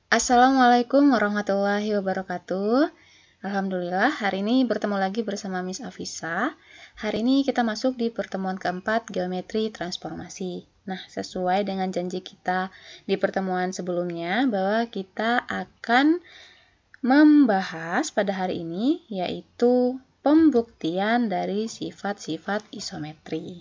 Assalamualaikum warahmatullahi wabarakatuh. Alhamdulillah, hari ini bertemu lagi bersama Miss Afisa. Hari ini kita masuk di pertemuan keempat geometri transformasi. Nah, sesuai dengan janji kita di pertemuan sebelumnya bahwa kita akan membahas pada hari ini yaitu pembuktian dari sifat-sifat isometri.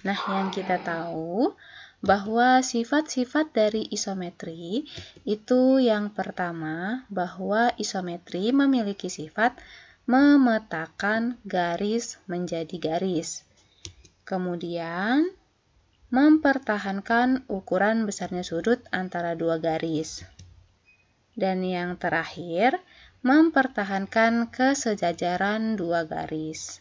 Nah, yang kita tahu bahwa sifat-sifat dari isometri itu yang pertama bahwa isometri memiliki sifat memetakan garis menjadi garis. Kemudian mempertahankan ukuran besarnya sudut antara dua garis. Dan yang terakhir, mempertahankan kesejajaran dua garis.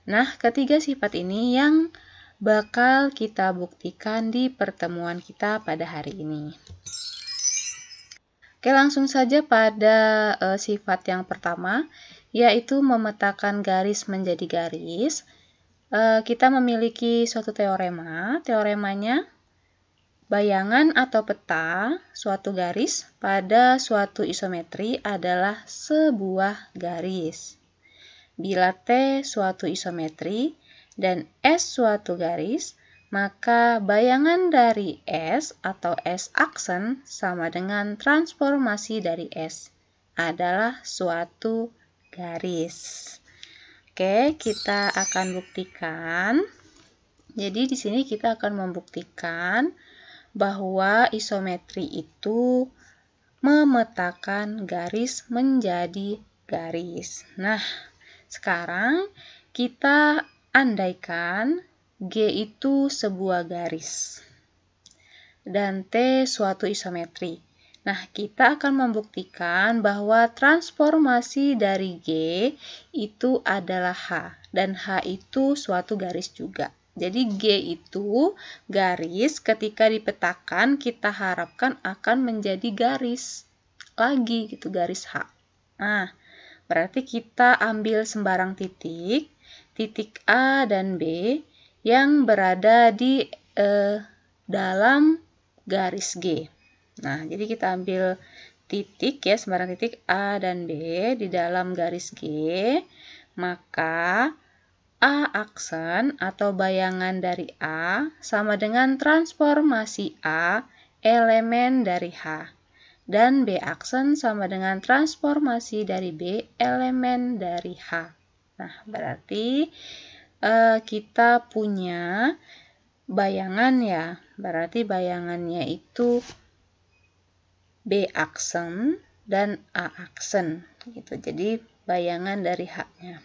Nah, ketiga sifat ini yang bakal kita buktikan di pertemuan kita pada hari ini. Oke, langsung saja pada sifat yang pertama, yaitu memetakan garis menjadi garis. Kita memiliki suatu teorema. Teoremanya, bayangan atau peta suatu garis pada suatu isometri adalah sebuah garis. Bila T suatu isometri dan S suatu garis, maka bayangan dari S atau S aksen sama dengan transformasi dari S adalah suatu garis. Oke, kita akan buktikan. Jadi di sini kita akan membuktikan bahwa isometri itu memetakan garis menjadi garis. Nah, sekarang kita andaikan G itu sebuah garis dan T suatu isometri. Nah, kita akan membuktikan bahwa transformasi dari G itu adalah H dan H itu suatu garis juga. Jadi G itu garis ketika dipetakan kita harapkan akan menjadi garis lagi gitu, garis H. Nah, berarti kita ambil sembarang titik A dan B yang berada di dalam garis G. Nah, jadi kita ambil titik ya, sembarang titik A dan B di dalam garis G, maka A aksen atau bayangan dari A sama dengan transformasi A elemen dari H. Dan B aksen sama dengan transformasi dari B elemen dari H. Nah, berarti kita punya bayangan ya. Berarti bayangannya itu B aksen dan A aksen gitu. Jadi bayangan dari H-nya.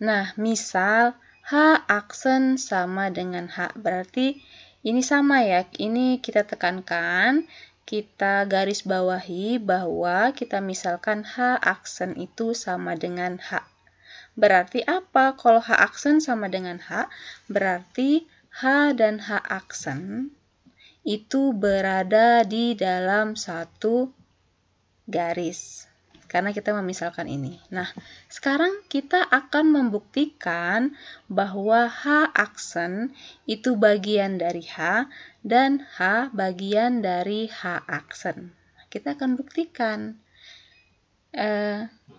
Nah, misal H aksen sama dengan H. Berarti ini sama ya. Ini kita tekankan, kita garis bawahi bahwa kita misalkan H aksen itu sama dengan H. Berarti apa? Kalau H aksen sama dengan H, berarti H dan H aksen itu berada di dalam satu garis. Karena kita memisalkan ini. Nah, sekarang kita akan membuktikan bahwa H aksen itu bagian dari H dan H bagian dari H aksen. Kita akan buktikan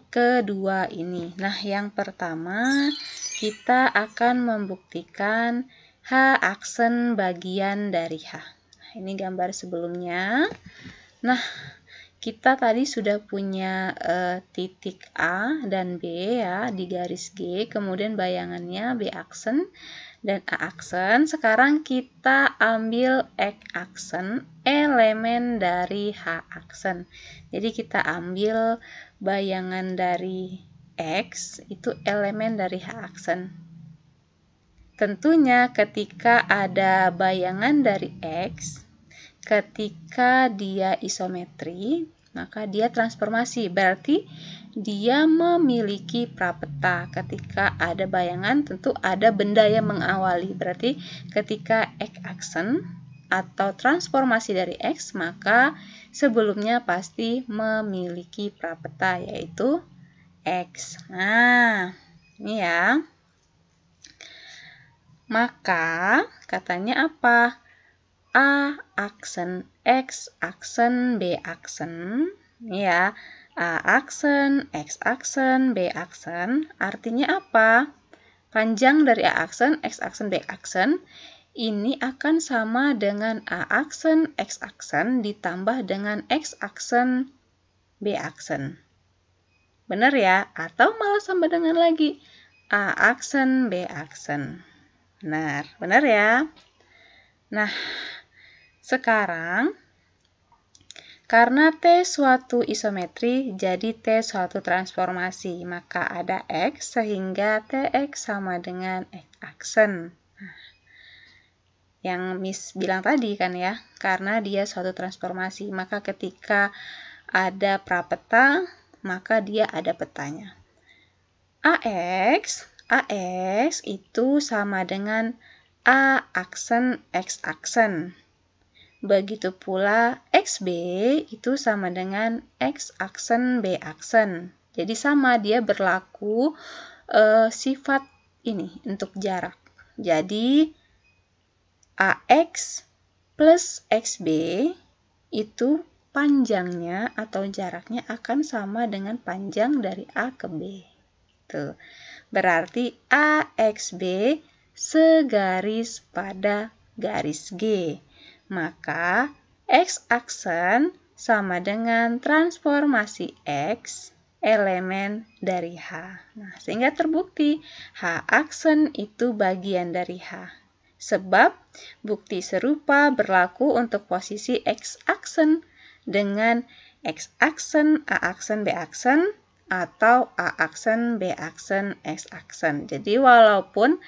kedua ini. Nah, yang pertama kita akan membuktikan H aksen bagian dari H. Nah, ini gambar sebelumnya. Nah, kita tadi sudah punya titik A dan B ya di garis G, kemudian bayangannya B aksen dan A aksen. Sekarang kita ambil X aksen, elemen dari H aksen. Jadi kita ambil bayangan dari X itu elemen dari H aksen. Tentunya ketika ada bayangan dari X, ketika dia isometri, maka dia transformasi. Berarti dia memiliki prapeta. Ketika ada bayangan, tentu ada benda yang mengawali. Berarti ketika X aksen atau transformasi dari X, maka sebelumnya pasti memiliki prapeta, yaitu X. Nah, ini ya. Maka katanya apa? A aksen X aksen, B aksen, ya. A aksen, X aksen, B aksen, artinya apa? Panjang dari A aksen, X aksen, B aksen, ini akan sama dengan A aksen, X aksen, ditambah dengan X aksen, B aksen. Benar ya? Atau malah sama dengan lagi A aksen, B aksen. Benar, benar ya? Nah, sekarang karena T suatu isometri, jadi T suatu transformasi, maka ada X sehingga Tx sama dengan X aksen. Yang Miss bilang tadi kan ya, karena dia suatu transformasi, maka ketika ada prapeta, maka dia ada petanya. AX itu sama dengan A aksen X aksen. Begitu pula XB itu sama dengan X aksen B aksen. Jadi sama, dia berlaku sifat ini untuk jarak. Jadi AX plus XB itu panjangnya atau jaraknya akan sama dengan panjang dari A ke B. Tuh. Berarti AXB segaris pada garis G. Maka X aksen sama dengan transformasi X elemen dari H. Nah, sehingga terbukti H aksen itu bagian dari H. Sebab bukti serupa berlaku untuk posisi X aksen dengan X aksen, A aksen, B aksen, atau A aksen, B aksen, X aksen. Jadi walaupun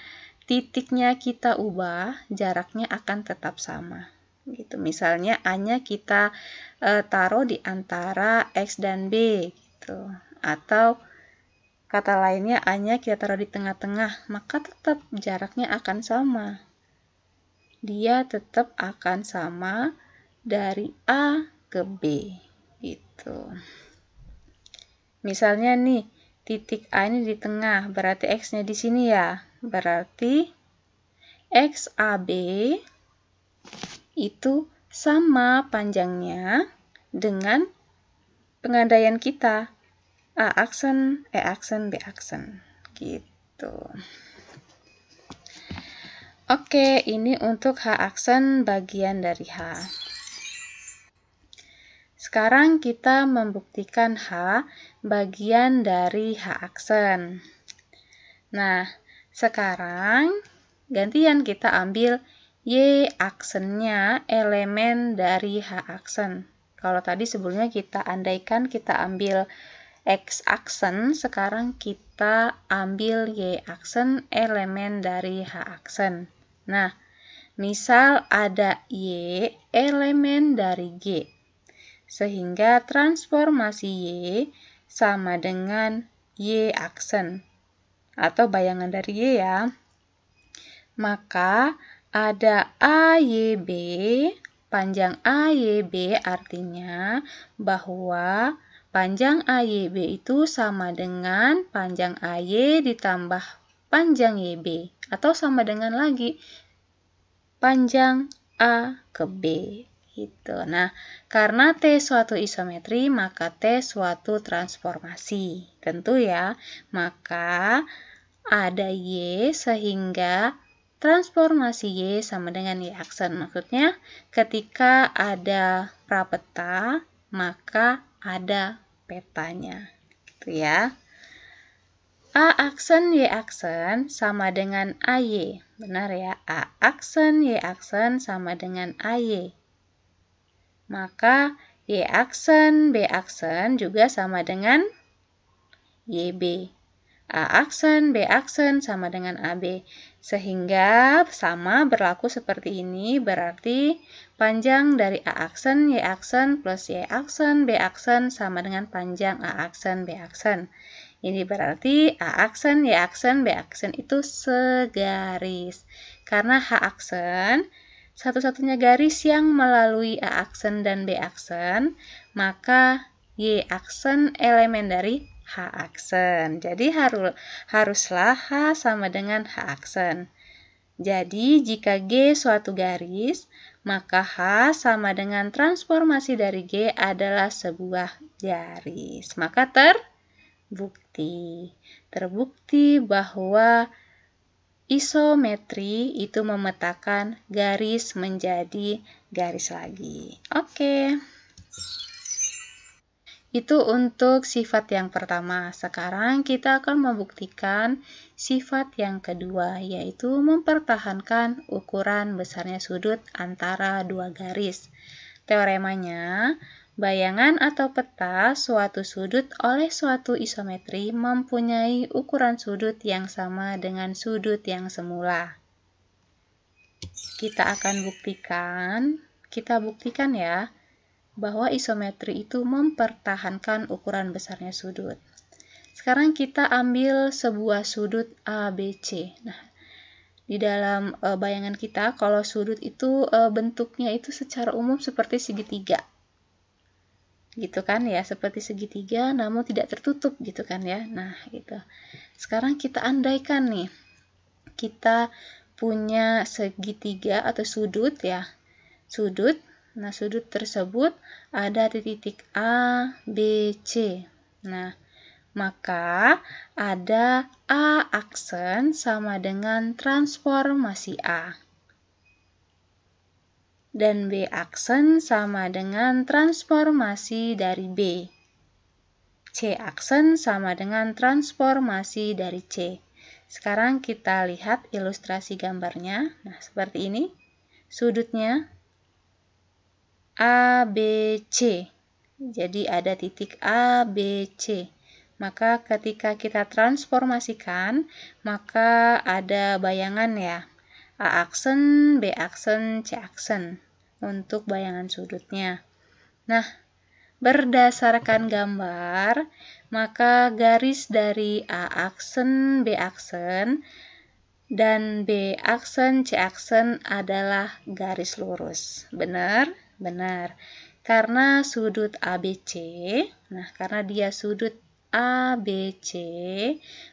titiknya kita ubah, jaraknya akan tetap sama. Gitu. Misalnya A-nya kita taruh di antara X dan B gitu. Atau kata lainnya A-nya kita taruh di tengah-tengah, maka tetap jaraknya akan sama. Dia tetap akan sama dari A ke B gitu. Misalnya nih, titik A ini di tengah, berarti X-nya di sini ya. Berarti XAB itu sama panjangnya dengan pengandaian kita. A aksen, E aksen, B aksen. Gitu. Oke, ini untuk H aksen bagian dari H. Sekarang kita membuktikan H bagian dari H aksen. Nah, sekarang gantian kita ambil Y aksennya elemen dari H aksen. Kalau tadi sebelumnya kita andaikan kita ambil X aksen, sekarang kita ambil Y aksen elemen dari H aksen. Nah, misal ada Y elemen dari G. Sehingga transformasi Y sama dengan Y aksen atau bayangan dari Y ya. Maka ada AYB, panjang AYB artinya bahwa panjang AYB itu sama dengan panjang AY ditambah panjang YB atau sama dengan lagi panjang A ke B. Gitu. Nah, karena T suatu isometri, maka T suatu transformasi. Tentu ya, maka ada Y sehingga transformasi Y sama dengan Y aksen. Maksudnya, ketika ada prapeta, maka ada petanya. Gitu ya. A aksen Y aksen sama dengan AY. Benar ya, A aksen Y aksen sama dengan AY. Maka Y aksen, B aksen juga sama dengan YB. A aksen, B aksen sama dengan AB. Sehingga sama berlaku seperti ini, berarti panjang dari A aksen, Y aksen plus Y aksen, B aksen sama dengan panjang A aksen, B aksen. Ini berarti A aksen, Y aksen, B aksen itu segaris. Karena H aksen satu-satunya garis yang melalui A aksen dan B aksen, maka Y aksen elemen dari H aksen. Jadi haruslah H sama dengan H aksen. Jadi, jika G suatu garis, maka H sama dengan transformasi dari G adalah sebuah garis. Maka terbukti bahwa isometri itu memetakan garis menjadi garis lagi. Oke. Itu untuk sifat yang pertama. Sekarang kita akan membuktikan sifat yang kedua, yaitu mempertahankan ukuran besarnya sudut antara dua garis. Teoremanya, bayangan atau peta suatu sudut oleh suatu isometri mempunyai ukuran sudut yang sama dengan sudut yang semula. Kita buktikan ya, bahwa isometri itu mempertahankan ukuran besarnya sudut. Sekarang kita ambil sebuah sudut ABC. Nah, di dalam bayangan kita, kalau sudut itu bentuknya itu secara umum seperti segitiga. Gitu kan ya, seperti segitiga namun tidak tertutup gitu kan ya. Nah, gitu. Sekarang kita andaikan nih, kita punya segitiga atau sudut ya. Nah, sudut tersebut ada di titik A, B, C. Nah, maka ada A aksen sama dengan transformasi A. Dan B aksen sama dengan transformasi dari B. C aksen sama dengan transformasi dari C. Sekarang kita lihat ilustrasi gambarnya. Nah, seperti ini. Sudutnya A, B, C. Jadi ada titik A, B, C. Maka ketika kita transformasikan, maka ada bayangan ya. A aksen, B aksen, C aksen untuk bayangan sudutnya. Nah, berdasarkan gambar, maka garis dari A aksen, B aksen, dan B aksen, C aksen adalah garis lurus. Benar? Benar. Karena sudut ABC, nah karena dia sudut ABC,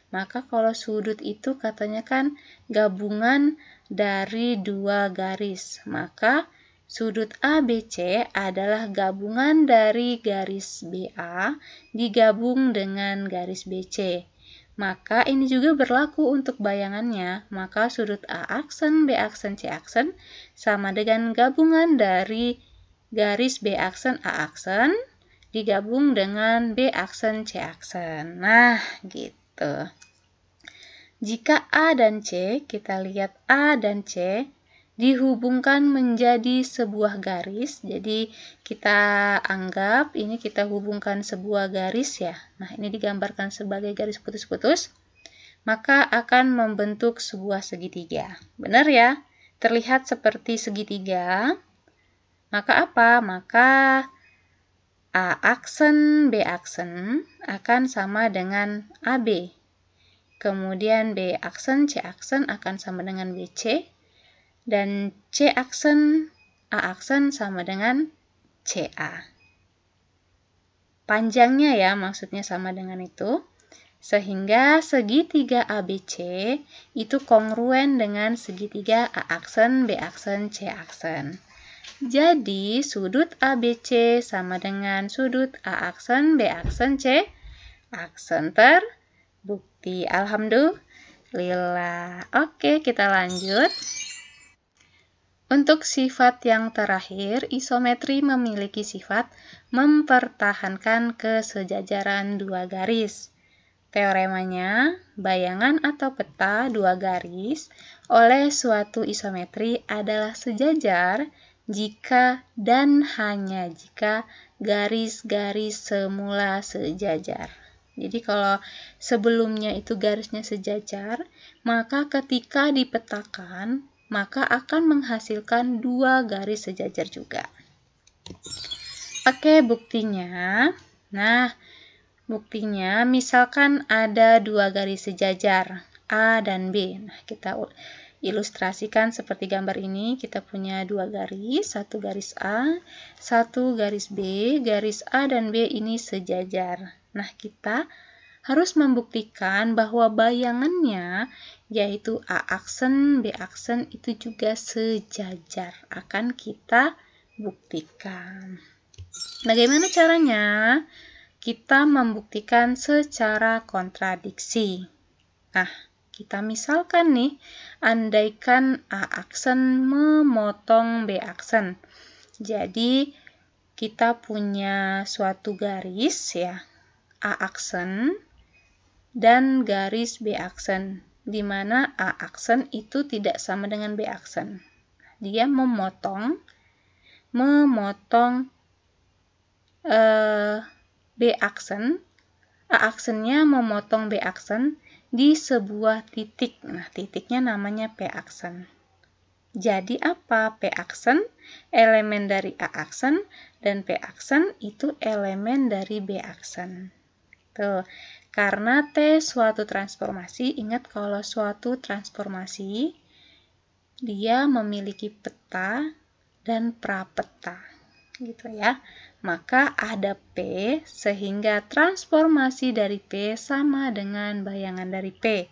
maka kalau sudut itu katanya kan gabungan dari dua garis. Maka sudut ABC adalah gabungan dari garis BA digabung dengan garis BC. Maka ini juga berlaku untuk bayangannya. Maka sudut A aksen, B aksen, C aksen sama dengan gabungan dari garis B aksen, A aksen digabung dengan B aksen, C aksen. Nah, gitu. Jika A dan C, kita lihat A dan C dihubungkan menjadi sebuah garis. Jadi kita anggap ini kita hubungkan sebuah garis ya. Nah, ini digambarkan sebagai garis putus-putus. Maka akan membentuk sebuah segitiga. Benar ya? Terlihat seperti segitiga. Maka apa? Maka A aksen, B aksen akan sama dengan AB. Kemudian B aksen, C aksen akan sama dengan BC. Dan C aksen, A aksen sama dengan CA. Panjangnya ya, maksudnya sama dengan itu. Sehingga segitiga ABC itu kongruen dengan segitiga A aksen, B aksen, C aksen. Jadi, sudut ABC sama dengan sudut A aksen, B aksen, C aksen. Terbukti. Alhamdulillah. Oke, kita lanjut. Untuk sifat yang terakhir, isometri memiliki sifat mempertahankan kesejajaran dua garis. Teoremanya, bayangan atau peta dua garis oleh suatu isometri adalah sejajar jika dan hanya jika garis-garis semula sejajar. Jadi kalau sebelumnya itu garisnya sejajar, maka ketika dipetakan, maka akan menghasilkan dua garis sejajar juga. Oke, buktinya. Nah, buktinya misalkan ada dua garis sejajar, A dan B. Nah, kita ilustrasikan seperti gambar ini. Kita punya dua garis, satu garis A, satu garis B. Garis A dan B ini sejajar. Nah, kita harus membuktikan bahwa bayangannya, yaitu A aksen, B aksen itu juga sejajar. Akan kita buktikan. Bagaimana caranya? Kita membuktikan secara kontradiksi. Nah, kita misalkan nih, andaikan A aksen memotong B aksen. Jadi, kita punya suatu garis ya, A aksen dan garis B aksen, di mana A aksen itu tidak sama dengan B aksen. Dia memotong B aksen, A aksennya memotong B aksen di sebuah titik. Nah, titiknya namanya P aksen. Jadi apa? P aksen elemen dari A aksen dan P aksen itu elemen dari B aksen. Tuh. Karena T suatu transformasi, ingat kalau suatu transformasi dia memiliki peta dan prapeta. Gitu ya. Maka ada P sehingga transformasi dari P sama dengan bayangan dari P.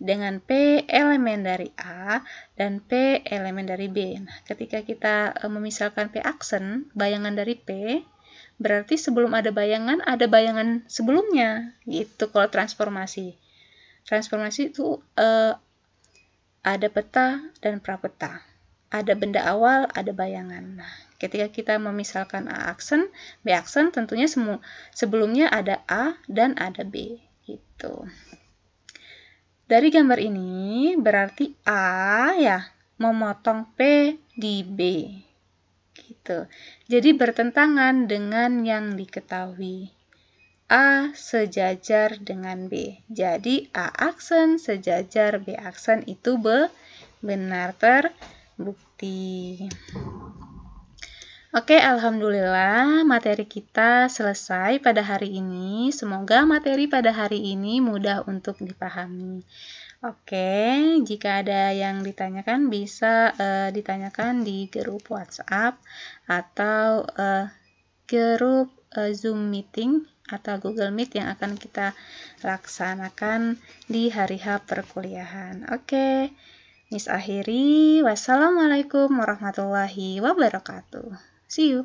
Dengan P elemen dari A dan P elemen dari B. Nah, ketika kita memisalkan P aksen, bayangan dari P, berarti sebelum ada bayangan sebelumnya. Gitu kalau transformasi. Transformasi itu ada peta dan prapeta. Ada benda awal, ada bayangan. Nah, ketika kita memisalkan A aksen, B aksen tentunya sebelumnya ada A dan ada B. Gitu. Dari gambar ini berarti A ya memotong P di B. Gitu. Jadi bertentangan dengan yang diketahui. A sejajar dengan B. Jadi A aksen sejajar B aksen itu benar terbukti. Oke, alhamdulillah materi kita selesai pada hari ini. Semoga materi pada hari ini mudah untuk dipahami. Oke, jika ada yang ditanyakan bisa ditanyakan di grup WhatsApp atau grup Zoom meeting atau Google Meet yang akan kita laksanakan di hari H perkuliahan. Oke, Miss akhiri. Wassalamualaikum warahmatullahi wabarakatuh. See you.